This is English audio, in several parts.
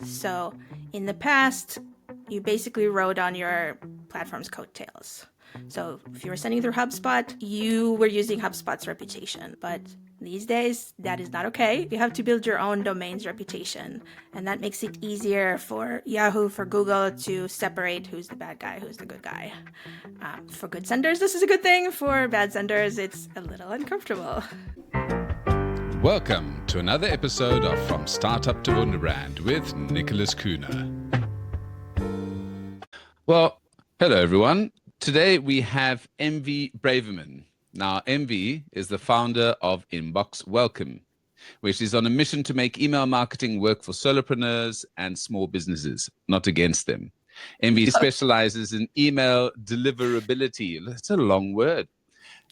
So in the past, you basically rode on your platform's coattails. So if you were sending through HubSpot, you were using HubSpot's reputation. But these days, that is not okay. You have to build your own domain's reputation. And that makes it easier for Yahoo, for Google to separate who's the bad guy, who's the good guy. For good senders, this is a good thing. For bad senders, it's a little uncomfortable. Welcome to another episode of From Startup to Wunderbrand with Nicholas Kuhner. Well, hello everyone. Today we have MV Braverman. Now, MV is the founder of Inbox Welcome, which is on a mission to make email marketing work for solopreneurs and small businesses, not against them. MV specializes in email deliverability. That's a long word.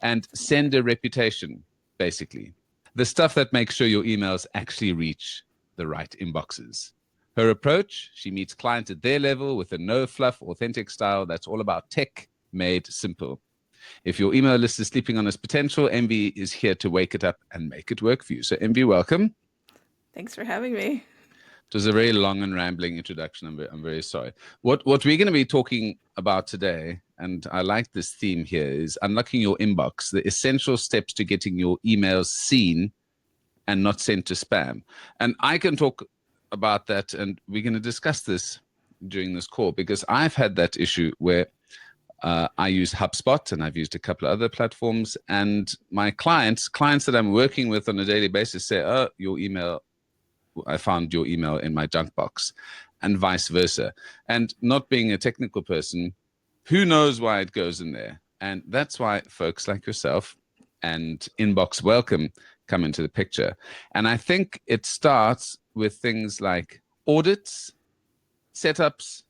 And sender reputation, basically. The stuff that makes sure your emails actually reach the right inboxes. Her approach, she meets clients at their level with a no-fluff, authentic style that's all about tech made simple. If your email list is sleeping on its potential, MV is here to wake it up and make it work for you. So MV, welcome. Thanks for having me. It was a very long and rambling introduction. I'm very sorry. What we're going to be talking about today, and I like this theme here, is unlocking your inbox, the essential steps to getting your emails seen and not sent to spam. And I can talk about that, and we're going to discuss this during this call, because I've had that issue where I use HubSpot and I've used a couple of other platforms, and my clients that I'm working with on a daily basis say, oh, your email, I found your email in my junk box, and vice versa. And not being a technical person, who knows why it goes in there? And that's why folks like yourself and Inbox Welcome come into the picture. And I think it starts with things like audits, setups,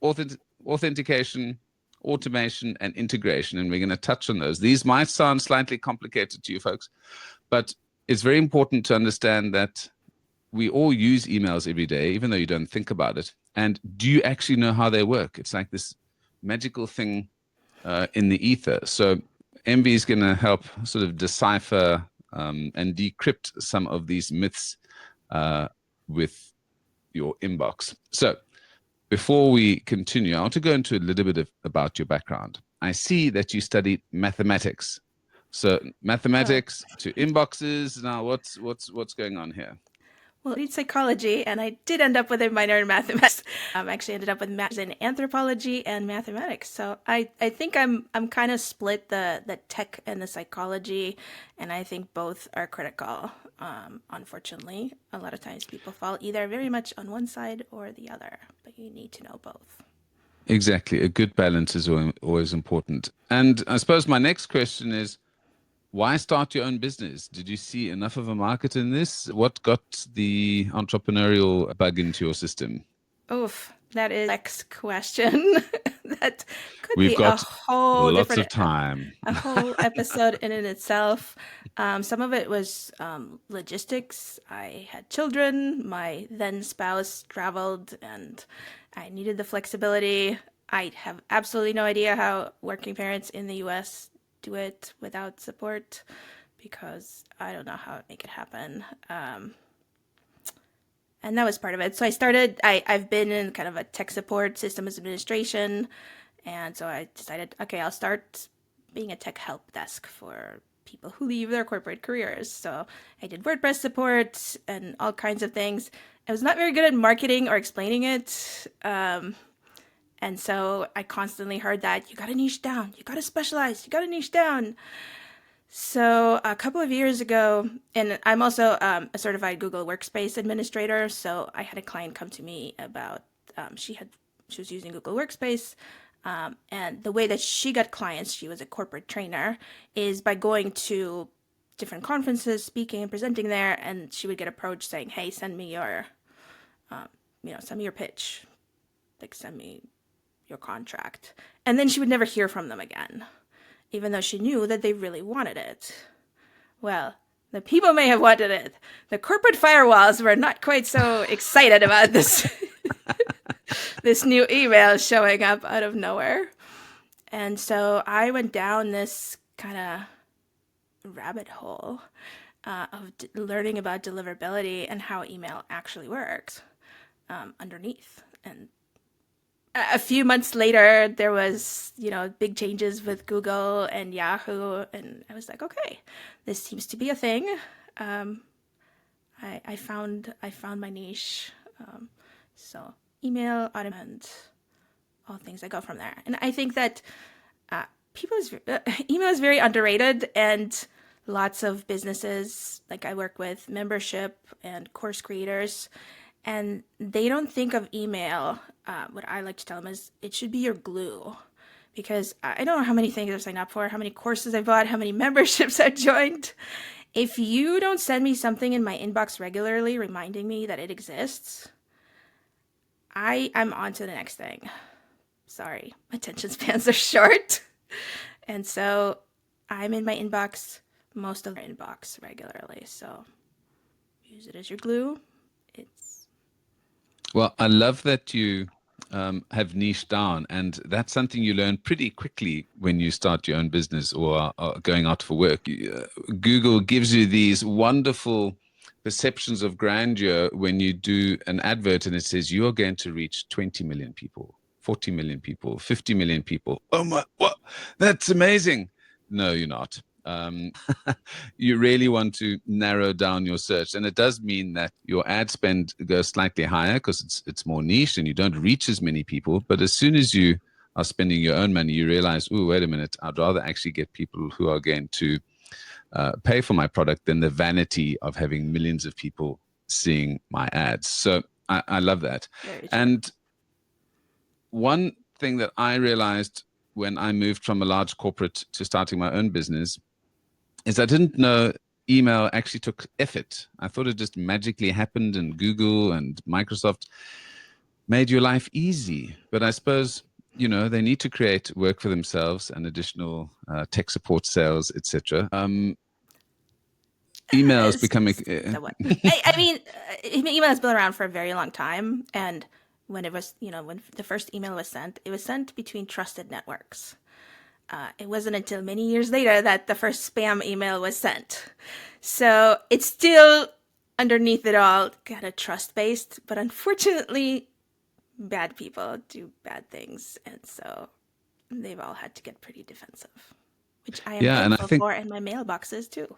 authentication, automation, and integration. And we're going to touch on those. These might sound slightly complicated to you folks, but it's very important to understand that we all use emails every day, even though you don't think about it. And do you actually know how they work? It's like this magical thing in the ether. So MV is going to help sort of decipher and decrypt some of these myths with your inbox. So before we continue, I want to go into a little bit about your background. I see that you studied mathematics. So mathematics to inboxes. Now, what's going on here? Well, I studied psychology, and I did end up with a minor in mathematics. Actually ended up with master's in anthropology and mathematics. So I think I'm kind of split the tech and the psychology, and I think both are critical. Unfortunately, a lot of times people fall either very much on one side or the other, but you need to know both. Exactly. A good balance is always important. And I suppose my next question is, why start your own business? Did you see enough of a market in this? What got the entrepreneurial bug into your system? Oof, that is next question. That could We've be a got whole lots different of time. a whole episode in and itself. Some of it was logistics. I had children. My then spouse traveled, and I needed the flexibility. I have absolutely no idea how working parents in the U.S. do it without support, because I don't know how to make it happen. And that was part of it. So I've been in kind of a tech support systems administration. And so I decided, okay, I'll start being a tech help desk for people who leave their corporate careers. So I did WordPress support and all kinds of things. I was not very good at marketing or explaining it. And so I constantly heard that you got to niche down, you got to specialize, you got to niche down. So a couple of years ago, and I'm also a certified Google Workspace administrator. So I had a client come to me about she was using Google Workspace, and the way that she got clients, she was a corporate trainer, is by going to different conferences, speaking and presenting there, and she would get approached saying, "Hey, send me your, send me your pitch, like send me your contract," and then she would never hear from them again, even though she knew that they really wanted it. Well, the people may have wanted it. The corporate firewalls were not quite so excited about this this new email showing up out of nowhere. And so I went down this kind of rabbit hole of learning about deliverability and how email actually works. underneath. And a few months later, there was, big changes with Google and Yahoo, and I was like, okay, this seems to be a thing. I found my niche. So email, automate, all things I go from there. And I think that email is very underrated, and lots of businesses, like I work with membership and course creators, and they don't think of email. What I like to tell them is it should be your glue, because I don't know how many things I've signed up for, how many courses I bought, how many memberships I've joined. If you don't send me something in my inbox regularly reminding me that it exists, I'm on to the next thing. Sorry, attention spans are short. And so I'm in my inbox, most of the inbox regularly. So use it as your glue. Well, I love that you have niched down, and that's something you learn pretty quickly when you start your own business or are going out for work. Google gives you these wonderful perceptions of grandeur when you do an advert and it says you're going to reach 20 million people, 40 million people, 50 million people. Oh my, what? That's amazing. No, you're not. You really want to narrow down your search, and it does mean that your ad spend goes slightly higher because it's more niche and you don't reach as many people. But as soon as you are spending your own money, you realize, oh, wait a minute, I'd rather actually get people who are going to pay for my product than the vanity of having millions of people seeing my ads. So I love that. And one thing that I realized when I moved from a large corporate to starting my own business is I didn't know email actually took effort. I thought it just magically happened, and Google and Microsoft made your life easy. But I suppose, they need to create work for themselves and additional tech support sales, etc. Email is becoming... I mean, email has been around for a very long time. And when it was, when the first email was sent, it was sent between trusted networks. It wasn't until many years later that the first spam email was sent. So it's still underneath it all kind of trust-based, but unfortunately, bad people do bad things. And so they've all had to get pretty defensive, which I am thankful for in my mailboxes too.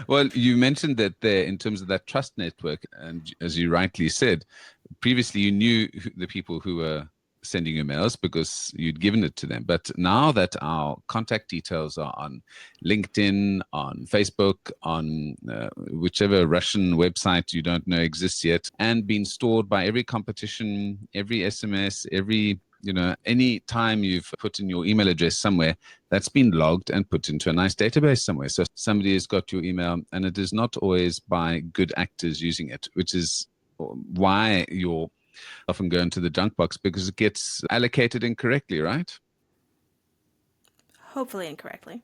Well, you mentioned that there in terms of that trust network, and as you rightly said, previously you knew the people who were sending you mails because you'd given it to them. But now that our contact details are on LinkedIn, on Facebook, on whichever Russian website you don't know exists yet, and being stored by every competition, every SMS, any time you've put in your email address somewhere, that's been logged and put into a nice database somewhere. So somebody has got your email, and it is not always by good actors using it, which is why you're often go into the junk box, because it gets allocated incorrectly, right? Hopefully incorrectly.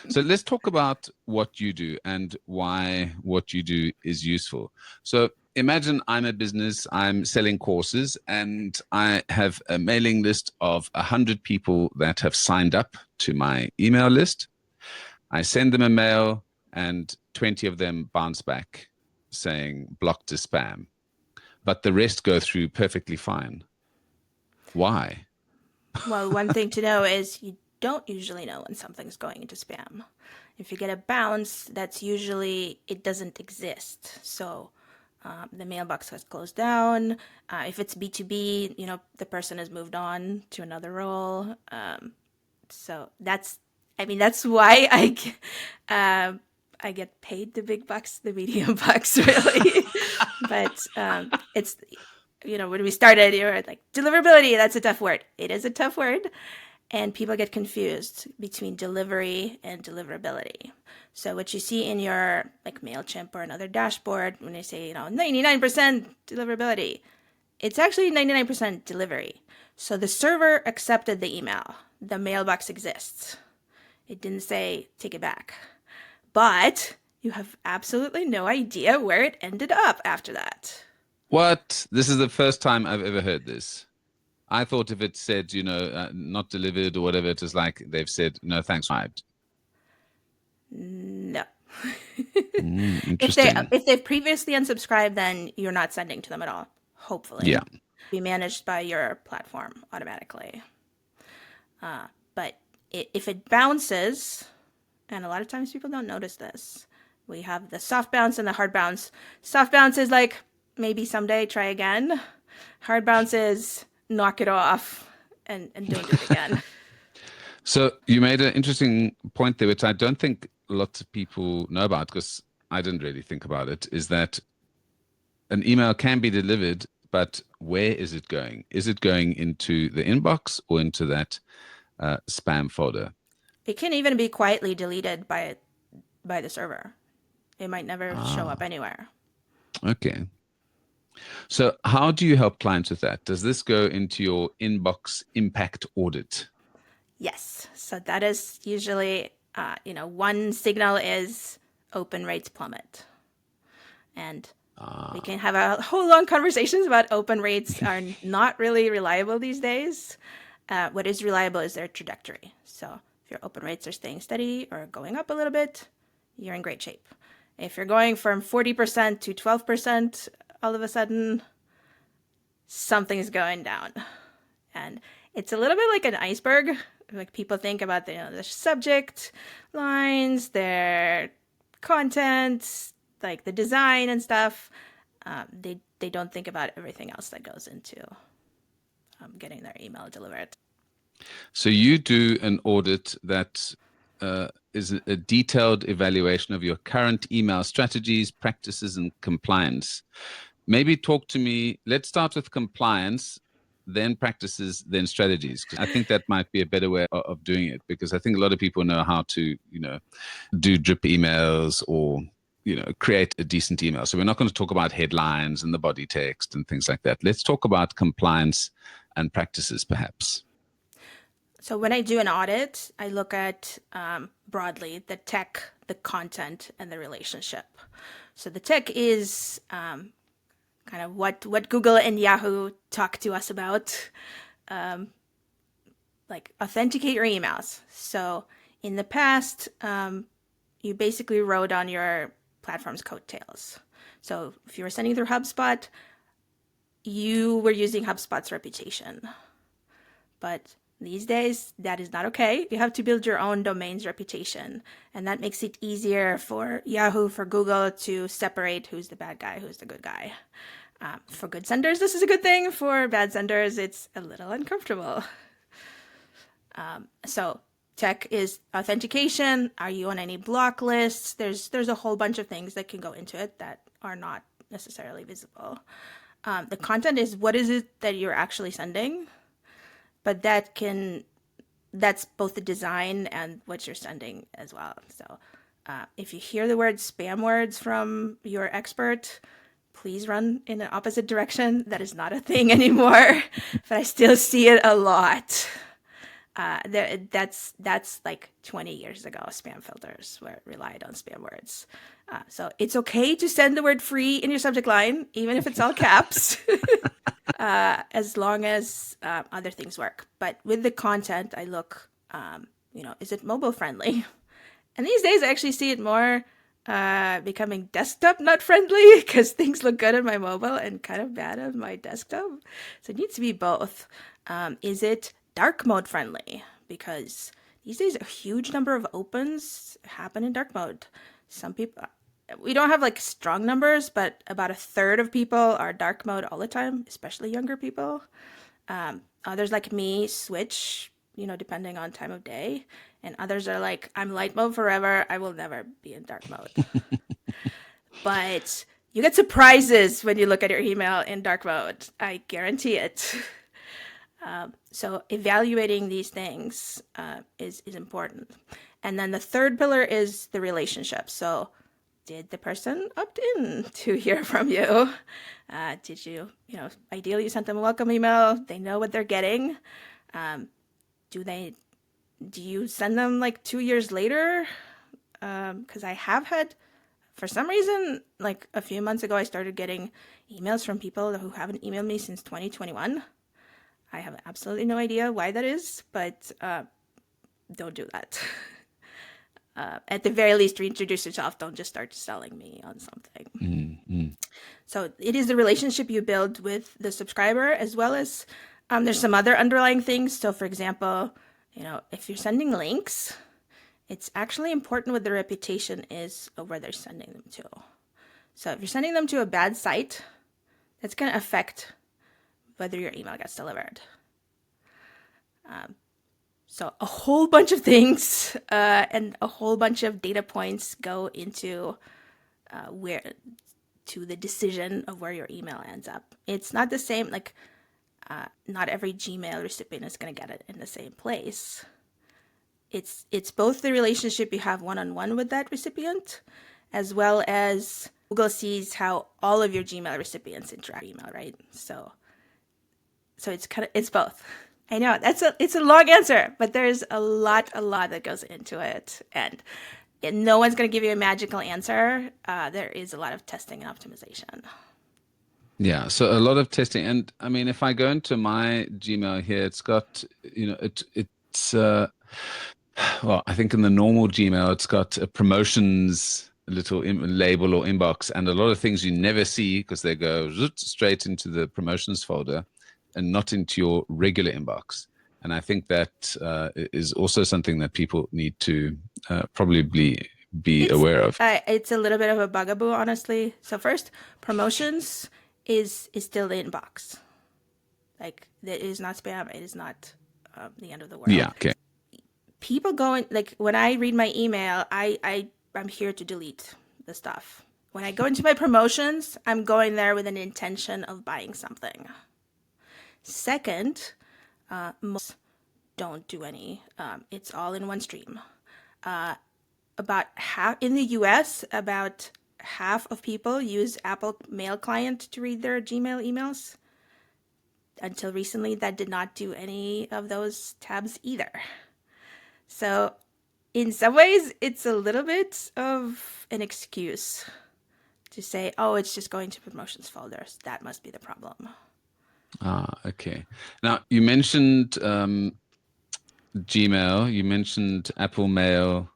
So let's talk about what you do and why what you do is useful. So imagine I'm a business, I'm selling courses, and I have a mailing list of 100 people that have signed up to my email list. I send them a mail, and 20 of them bounce back saying blocked as spam, but the rest go through perfectly fine. Why? Well, one thing to know is you don't usually know when something's going into spam. If you get a bounce, that's usually it doesn't exist. So the mailbox has closed down. If it's B2B, the person has moved on to another role. So that's why I get paid the big bucks, the medium bucks, really. But it's, when we started, you were like, deliverability, that's a tough word. It is a tough word. And people get confused between delivery and deliverability. So what you see in your MailChimp or another dashboard, when they say, 99% deliverability, it's actually 99% delivery. So the server accepted the email. The mailbox exists. It didn't say, take it back. But you have absolutely no idea where it ended up after that. What? This is the first time I've ever heard this. I thought if it said, not delivered or whatever, it was like they've said, no, thanks. No. Interesting. If they've previously unsubscribed, then you're not sending to them at all. Hopefully, Yeah. be managed by your platform automatically. But if it bounces, and a lot of times people don't notice this, we have the soft bounce and the hard bounce. Soft bounce is like maybe someday try again. Hard bounce is knock it off and don't do it again. So you made an interesting point there, which I don't think lots of people know about because I didn't really think about it, is that an email can be delivered, but where is it going? Is it going into the inbox or into that spam folder? It can even be quietly deleted by the server. It might never show up Ah, anywhere. okay. So how do you help clients with that? Does this go into your inbox impact audit? Yes. So that is usually, one signal is open rates plummet. And we Ah, can have a whole long conversations about open rates are not really reliable these days. What is reliable is their trajectory. So if your open rates are staying steady or going up a little bit, you're in great shape. If you're going from 40% to 12% all of a sudden, something's going down. And it's a little bit like an iceberg. Like people think about the subject lines, their content, like the design and stuff. They don't think about everything else that goes into getting their email delivered. so you do an audit that is a detailed evaluation of your current email strategies, practices, and compliance. Maybe talk to me. Let's start with compliance, then practices, then strategies. 'Cause I think that might be a better way of doing it because I think a lot of people know how to, do drip emails or create a decent email. So we're not going to talk about headlines and the body text and things like that. Let's talk about compliance and practices, perhaps. So when I do an audit, I look at broadly the tech, the content, and the relationship. So the tech is kind of what Google and Yahoo talk to us about, like authenticate your emails. So in the past, you basically rode on your platform's coattails. So if you were sending through HubSpot, you were using HubSpot's reputation. But these days, that is not okay. You have to build your own domain's reputation. And that makes it easier for Yahoo, for Google to separate who's the bad guy, who's the good guy. For good senders, this is a good thing. For bad senders, it's a little uncomfortable. So tech is authentication. Are you on any block lists? There's a whole bunch of things that can go into it that are not necessarily visible. The content is what is it that you're actually sending, but that's both the design and what you're sending as well. So if you hear the word spam words from your expert, please run in an opposite direction. That is not a thing anymore, but I still see it a lot. That's like 20 years ago. Spam filters were relied on spam words. So it's okay to send the word free in your subject line, even if it's all caps, as long as other things work. But with the content, I look, is it mobile friendly? And these days, I actually see it more becoming desktop not friendly because things look good on my mobile and kind of bad on my desktop. So it needs to be both. Is it dark mode friendly? Because these days a huge number of opens happen in dark mode. Some people, we don't have like strong numbers, but about a third of people are dark mode all the time, especially younger people. Others like me switch, depending on time of day. And others are like, I'm light mode forever. I will never be in dark mode. But you get surprises when you look at your email in dark mode. I guarantee it. So evaluating these things is important. And then the third pillar is the relationship. So did the person opt in to hear from you? Did you, ideally you sent them a welcome email. They know what they're getting. Do you send them like 2 years later? Because I have had, for some reason, like a few months ago, I started getting emails from people who haven't emailed me since 2021. I have absolutely no idea why that is, but don't do that. At the very least, reintroduce yourself. Don't just start selling me on something. Mm-hmm. So it is the relationship you build with the subscriber, as well as there's some other underlying things. So, for example, if you're sending links, it's actually important what the reputation is of where they're sending them to. So if you're sending them to a bad site, that's going to affect whether your email gets delivered. So a whole bunch of things and a whole bunch of data points go into to the decision of where your email ends up. It's not the same, like not every Gmail recipient is going to get it in the same place. It's both the relationship you have one-on-one with that recipient, as well as Google sees how all of your Gmail recipients interact with email, right? So it's both. I know it's a long answer, but there's a lot that goes into it, and no one's going to give you a magical answer. There is a lot of testing and optimization. Yeah, so a lot of testing, and I mean, if I go into my Gmail here, it's got it's well, I think in the normal Gmail, it's got a promotions little label or inbox, and a lot of things you never see because they go straight into the promotions folder and not into your regular inbox. And I think that is also something that people need to probably be aware of. It's a little bit of a bugaboo, honestly. So first, promotions is still the inbox. Like, it is not spam. It is not the end of the world. Yeah, okay. People going, like, when I read my email, I'm here to delete the stuff. When I go into my promotions, I'm going there with an intention of buying something. Second, most don't do any. It's all in one stream. About half in the US, about half of people use Apple Mail client to read their Gmail emails. Until recently, that did not do any of those tabs either. So in some ways, it's a little bit of an excuse to say, oh, it's just going to promotions folders. That must be the problem. Okay. Now, you mentioned Gmail, you mentioned Apple Mail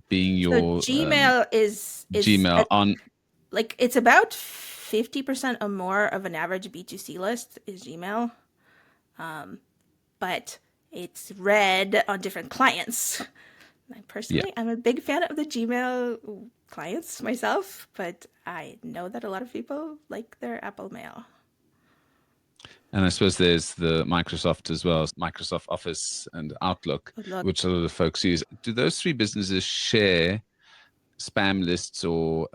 being your Gmail is Gmail on, like, it's about 50% or more of an average B2C list is Gmail. But it's read on different clients. Personally, I'm a big fan of the Gmail clients myself, but I know that a lot of people like their Apple Mail. and I suppose there's the Microsoft as well, Microsoft Office and Outlook, which a lot of folks use. Do those three businesses share spam lists or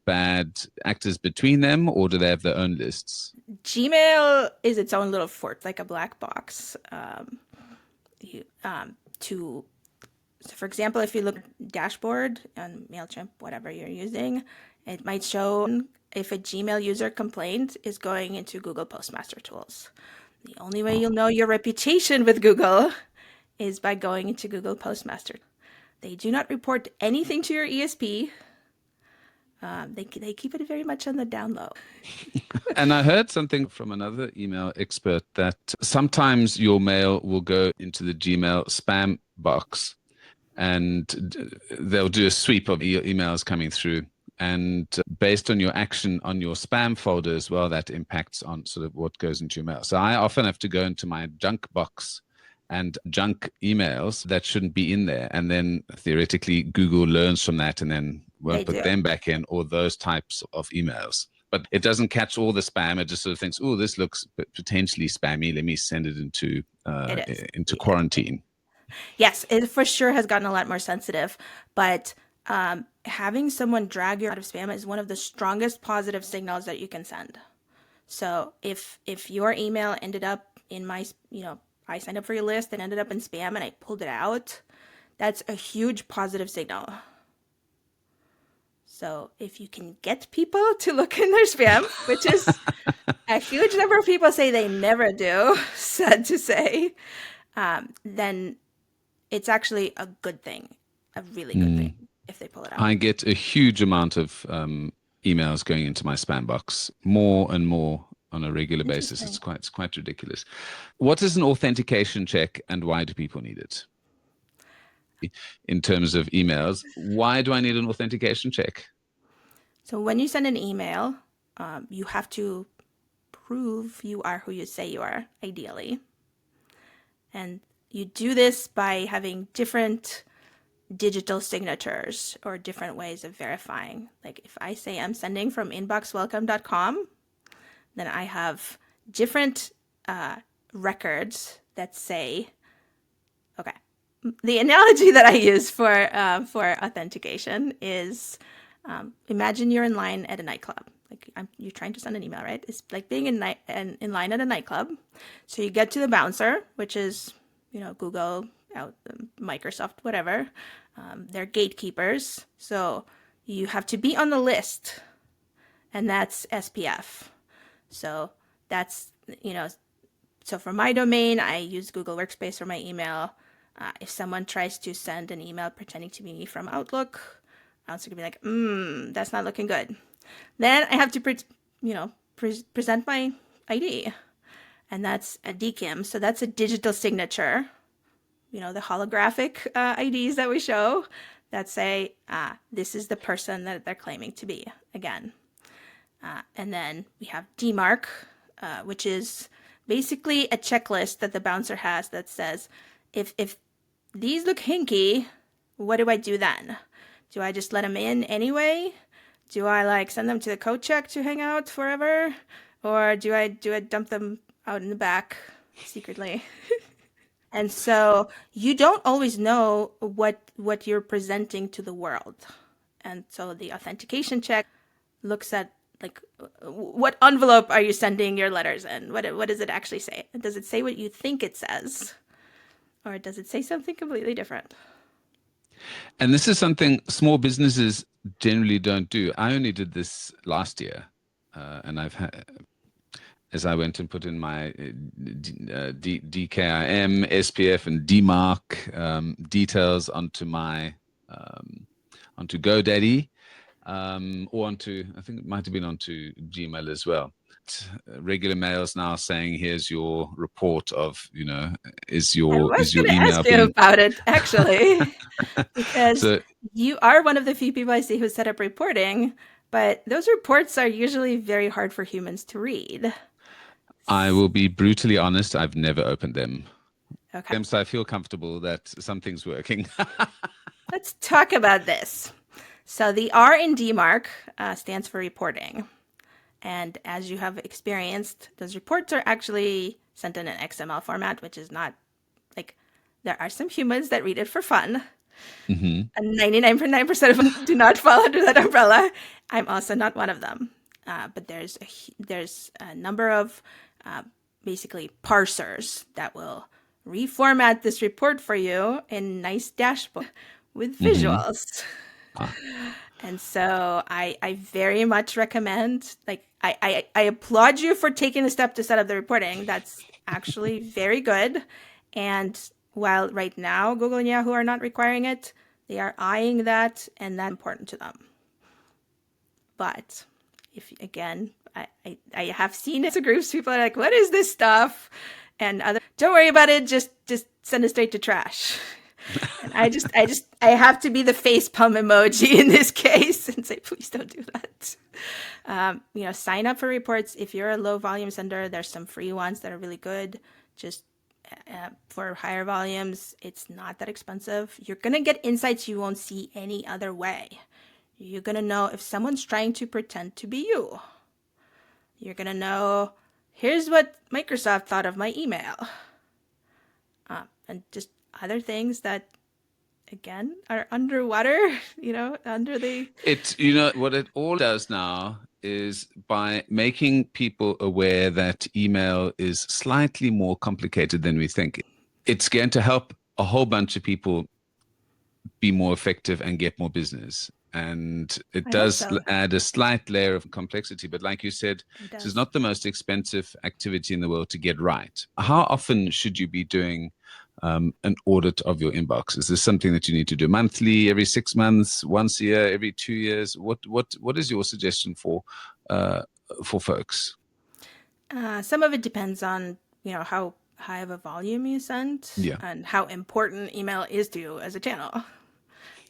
bad actors between them, or do they have their own lists? Gmail is its own little fort, like a black box. So for example, if you look at dashboard on MailChimp, whatever you're using, it might show if a Gmail user complaint is going into Google Postmaster tools. The only way you'll know your reputation with Google is by going into Google Postmaster. They do not report anything to your ESP. They keep it very much on the down low. And I heard something from another email expert that sometimes your mail will go into the Gmail spam box, and they'll do a sweep of emails coming through. And based on your action on your spam folder as well, that impacts on sort of what goes into your mail. So I often have to go into my junk box and junk emails that shouldn't be in there. And then theoretically, Google learns from that and then won't put them back in, or those types of emails. But it doesn't catch all the spam. It just sort of thinks, oh, this looks potentially spammy. Let me send it into quarantine. Yes, it for sure has gotten a lot more sensitive. But having someone drag you out of spam is one of the strongest positive signals that you can send. So if your email ended up in my, I signed up for your list and ended up in spam and I pulled it out, that's a huge positive signal. So if you can get people to look in their spam, which is a huge number of people say they never do, sad to say, then it's actually a good thing, a really good thing if they pull it out. I get a huge amount of emails going into my spam box, more and more on a regular basis. It's quite ridiculous. What is an authentication check and why do people need it? in terms of emails. Why do I need an authentication check? So when you send an email, you have to prove you are who you say you are, ideally. And you do this by having different digital signatures or different ways of verifying. Like if I say I'm sending from inboxwelcome.com, then I have different records that say, okay, the analogy that I use for authentication is imagine you're in line at a nightclub. Like you're trying to send an email, right? It's like being in line at a nightclub. So you get to the bouncer, which is, Google, Microsoft, whatever. They're gatekeepers. So you have to be on the list, and that's SPF. So that's, so for my domain, I use Google Workspace for my email. If someone tries to send an email pretending to be me from Outlook, I'm also gonna be like, that's not looking good. Then I have to, present my ID, and that's a DKIM. So that's a digital signature. The holographic IDs that we show that say this is the person that they're claiming to be. Again, and then we have DMARC, which is basically a checklist that the bouncer has that says, if these look hinky, what do I do then? Do I just let them in anyway? Do I send them to the coat check to hang out forever? Or do I dump them out in the back secretly? And so you don't always know what you're presenting to the world. And so the authentication check looks at what envelope are you sending your letters in? What does it actually say? Does it say what you think it says? Or does it say something completely different? And this is something small businesses generally don't do. I only did this last year, and I've had, as I went and put in my DKIM, SPF, and DMARC details onto my onto GoDaddy, or onto, I think it might have been onto Gmail as well. Regular mails now saying, here's your report of, is your email ask you about it, actually, because so, you are one of the few people I see who set up reporting, but those reports are usually very hard for humans to read. I will be brutally honest, I've never opened them. Okay. So I feel comfortable that something's working. Let's talk about this. So the R in DMARC stands for reporting. And as you have experienced, those reports are actually sent in an XML format, which is not there are some humans that read it for fun. Mm-hmm. And 99.9% of them do not fall under that umbrella. I'm also not one of them. But there's a number of basically parsers that will reformat this report for you in nice dashboard with visuals. Mm-hmm. And so I very much recommend, I applaud you for taking the step to set up the reporting. That's actually very good. And while right now Google and Yahoo are not requiring it, they are eyeing that, and that's important to them. But if, again, I have seen it in groups, people are like, what is this stuff? And don't worry about it, just send it straight to trash. And I have to be the facepalm emoji in this case and say, please don't do that. Sign up for reports. If you're a low volume sender, there's some free ones that are really good. Just for higher volumes, it's not that expensive. You're going to get insights you won't see any other way. You're going to know if someone's trying to pretend to be you. You're going to know, here's what Microsoft thought of my email. And just other things that, again, are underwater, under the... What it all does now is, by making people aware that email is slightly more complicated than we think, it's going to help a whole bunch of people be more effective and get more business. And it does add a slight layer of complexity. But like you said, this is not the most expensive activity in the world to get right. How often should you be doing an audit of your inbox? Is this something that you need to do monthly, every 6 months, once a year, every 2 years? What is your suggestion for folks? Some of it depends on how high of a volume you send Yeah. and how important email is to you as a channel.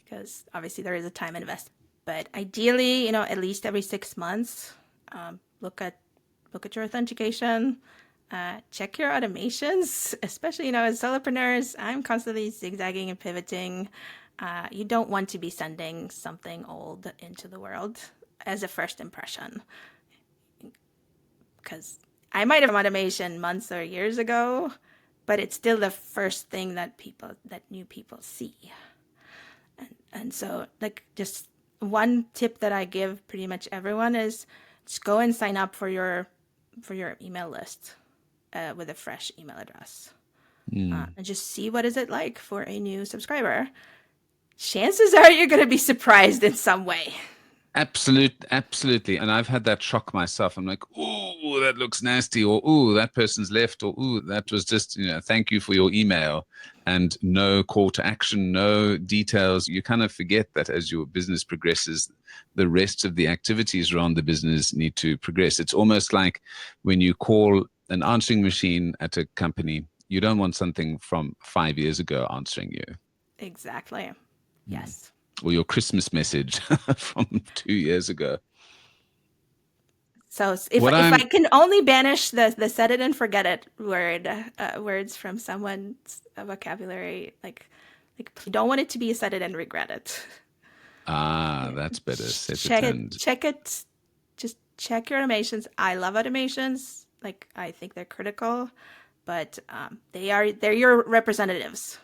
Because obviously there is a time investment. But ideally, at least every 6 months, look at your authentication, check your automations, especially, as solopreneurs, I'm constantly zigzagging and pivoting. You don't want to be sending something old into the world as a first impression. Because I might have automation months or years ago, but it's still the first thing that new people see. And so, just one tip that I give pretty much everyone is just go and sign up for your email list with a fresh email address, and just see what is it like for a new subscriber. Chances are you're going to be surprised in some way. Absolutely. And I've had that shock myself. I'm like, oh, that looks nasty, or oh, that person's left, or oh, that was just, thank you for your email, and no call to action, no details. You kind of forget that as your business progresses, the rest of the activities around the business need to progress. It's almost like when you call an answering machine at a company, you don't want something from 5 years ago answering you. Exactly. Yes. Or your Christmas message from 2 years ago. So if I can only banish the set it and forget it words from someone's vocabulary, like you don't want it to be a set it and regret it. That's better. Check it. Just check your automations. I love automations. I think they're critical, but they're your representatives.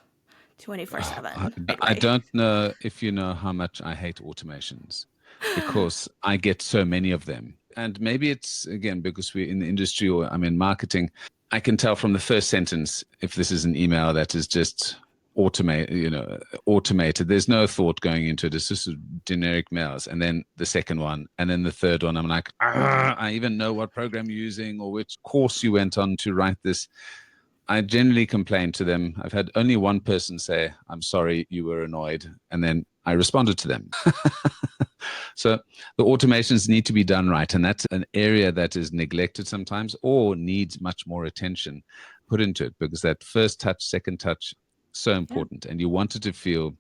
24/7. I don't know if you know how much I hate automations, because I get so many of them. And maybe it's, again, because we're in the industry or I'm in marketing. I can tell from the first sentence if this is an email that is just automated. There's no thought going into it. It's just generic mails. And then the second one, and then the third one, I'm like, I even know what program you're using or which course you went on to write this. I generally complain to them. I've had only one person say, I'm sorry you were annoyed. And then I responded to them. So the automations need to be done right. And that's an area that is neglected sometimes or needs much more attention put into it, because that first touch, second touch, so important. Yeah. And you want it to feel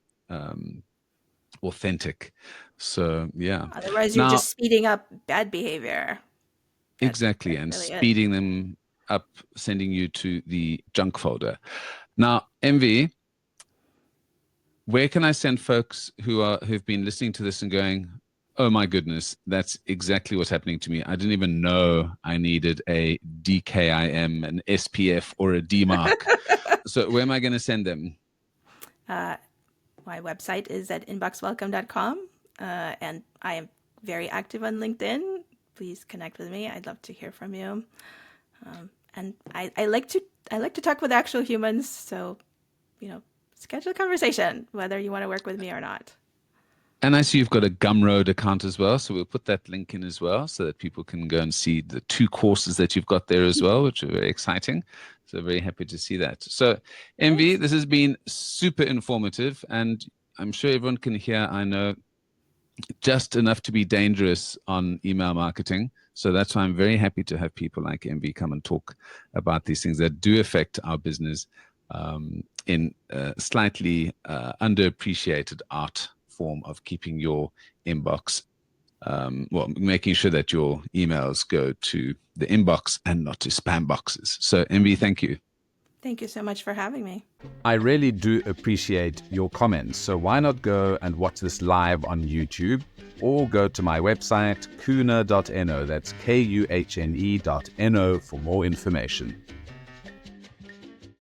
authentic. So, yeah. Otherwise, you're just speeding up bad behavior. Exactly. And really speeding them up, sending you to the junk folder. Now, MV, where can I send folks who've been listening to this and going, oh my goodness, that's exactly what's happening to me. I didn't even know I needed a DKIM, an SPF, or a DMARC. So where am I going to send them? My website is at inboxwelcome.com, and I am very active on LinkedIn. Please connect with me. I'd love to hear from you. And I like to talk with actual humans. So, schedule a conversation, whether you want to work with me or not. And I see you've got a Gumroad account as well. So we'll put that link in as well so that people can go and see the 2 courses that you've got there as well, which are very exciting. So very happy to see that. So MV, this has been super informative, and I'm sure everyone can hear, I know, just enough to be dangerous on email marketing. So that's why I'm very happy to have people like MV come and talk about these things that do affect our business in slightly underappreciated art form of keeping your inbox, making sure that your emails go to the inbox and not to spam boxes. So MV, thank you. Thank you so much for having me. I really do appreciate your comments. So why not go and watch this live on YouTube, or go to my website, kuhne.no. That's KUHNE.no for more information.